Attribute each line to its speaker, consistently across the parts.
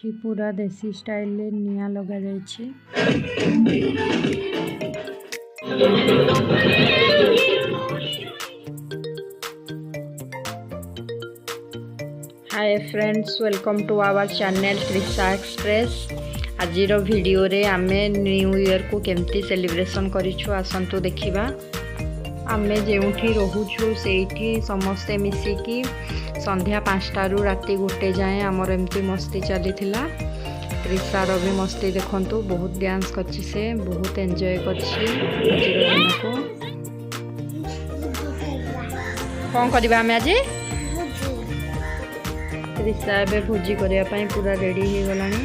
Speaker 1: ଏଠି पूरा देसी स्टाइल रे निया लगा जायछि। Hi friends, welcome to our channel Trisha express. आज वीडियो रे आमे न्यू ईयर को केमती सेलिब्रेशन करिछु आसंतु देखिबा। आमे जेउठी रहुछु सेठी समस्ते मिसिकी संध्या 5 रु राति 1 जाए आमर एमती मस्ती चली थिला। त्रिशार भी मस्ती देखंतु, बहुत डांस करछि से, बहुत एंजॉय करछि। आजिर दिन को कोन करबा हमें आज त्रिशा बे भोजी करिया पई पूरा रेडी हे गलानी।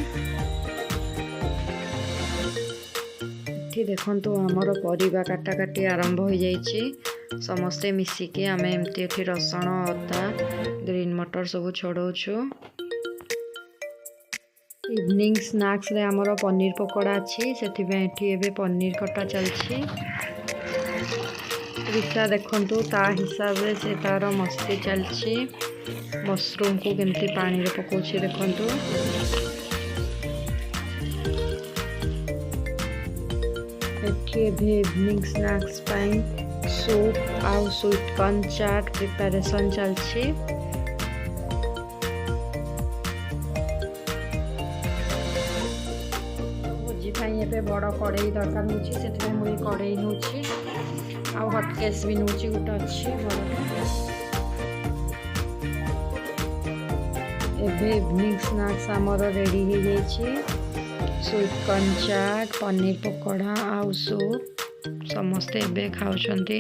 Speaker 1: एठी देखंतु हमर परिबा काटा काटी आरंभ हो जाइछि। समस्ते मिसिकी आमे एमती एठी रसण अदा ग्रीन मटर सब छड़ौछु। इवनिंग स्नैक्स रे हमर पनीर पकोड़ा अछि, सेथि पे एठी एबे पनीर कटा चलछि। त्रिशा देखंतु ता हिसाब रे से तार मस्ती चलछि। मशरूम को केमती पानी रे पकोछि देखंतु। एठी एबे इवनिंग स्नैक्स पई सूप आउ स्वीट कॉर्न चाट प्रिपरेशन चलछि। भोजी पई एबे बड़ कड़ाई दरकार होछि, सेति पई मुई कड़ाई नउछि आउ हॉटकेस भी नउछि, गोटा अछि बड़। एबे इवनिंग स्नैक्स हमर रेडी हो जाइछि। स्वीट कॉर्न चाट, पनीर पकोड़ा आउ सूप समस्ते एबे खाउछंती।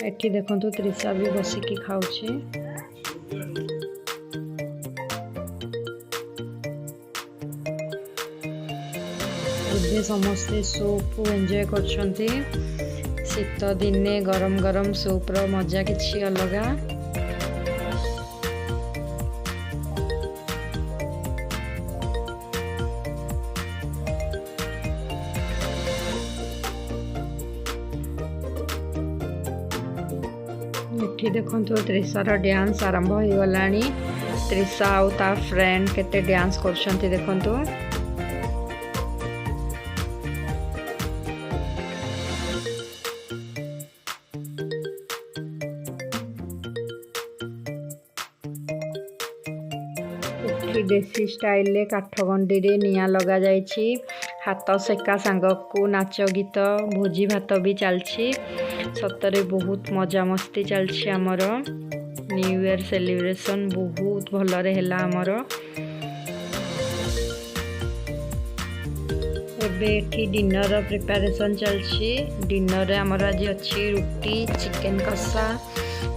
Speaker 1: एठी देखंतु त्रिशा भी बसिकी खाउछि। एबे समस्ते सूप को एंजॉय करछंती। शीत दिने गरम गरम सूप रो मजा किछि अलगा। एठी देखंतु त्रिशार डांस आरंभ हो गलानी। त्रिशा आउ ता फ्रेंड केते डांस करछंती देखंतु। एठी देसी स्टाइल ले काठगंडी रे निया लगा जायछि। हाथ सेका सांग को नाच गीत भोजी भात भी चलछि। सतरे बहुत मजा मस्ती चलछि। हमर न्यू ईयर सेलिब्रेशन बहुत भल रे हैला हमर। एबे एठी डिनर प्रिपरेशन चलछि। डिनर रे हमर आज अछि रोटी, चिकन कसा,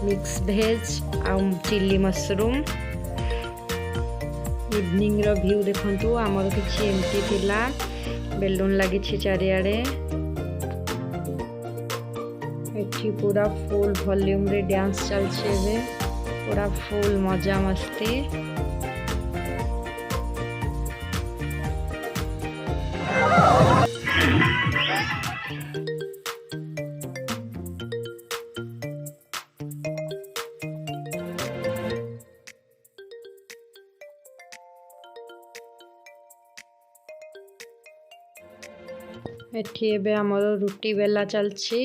Speaker 1: मिक्स वेज आउ चिली मशरूम। इवनिंग रो व्यू देखंतु, हमर किछि एमती थिला। बेलून लागिछि चारियाडे। एठी पूरा फुल वॉल्यूम रे डांस चलछि एबे, पूरा फुल मजा मस्ती। एठी एबे हमर रुटी बेला चलछि।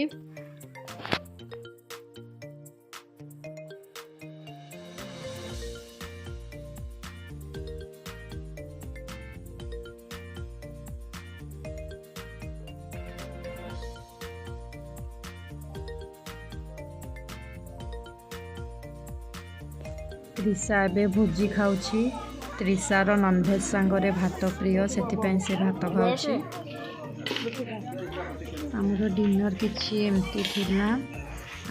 Speaker 1: त्रिशा एबे भोजी खाउछि। त्रिशार नॉनवेज सांगरे भात प्रिय, सेति पई से भात खाउछि। हमर डिनर किछि एमती थिला।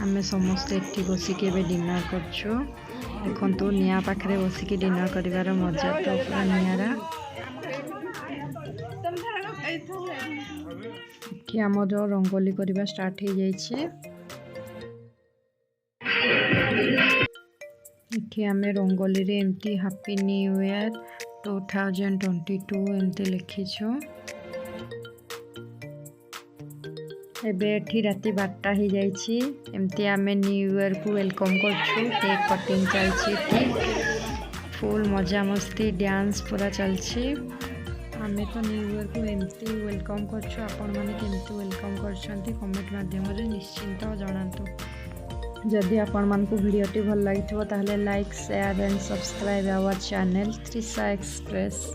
Speaker 1: आमे समस्ते एठी बसिके एबे डिनर करछु। देखंतु निया पाखरे बसिके डिनर करिवार मजा तो पूरा नियारा। कि हमर रंगोली करिवा स्टार्ट हो जाइछि। एठी आमे रंगोली रे एमती हैप्पी न्यू ईयर 2022 एमती लिखिछु। एबे एठी राति 12टा हो जाइए एमती आम न्यू ईयर को वेलकम करछु केक कटिंग चलती फुल मजा मस्ती डांस पूरा चलछि आम तो न्यू ईयर को एमती वेलकम करछु आपण माने केमती वेलकम करछंती कमेंट माध्यम रे निश्चिंत जणांतु जदि आपण मान को वीडियोटी भल लागिथिबो ताहले like share and subscribe our channel Trisha express.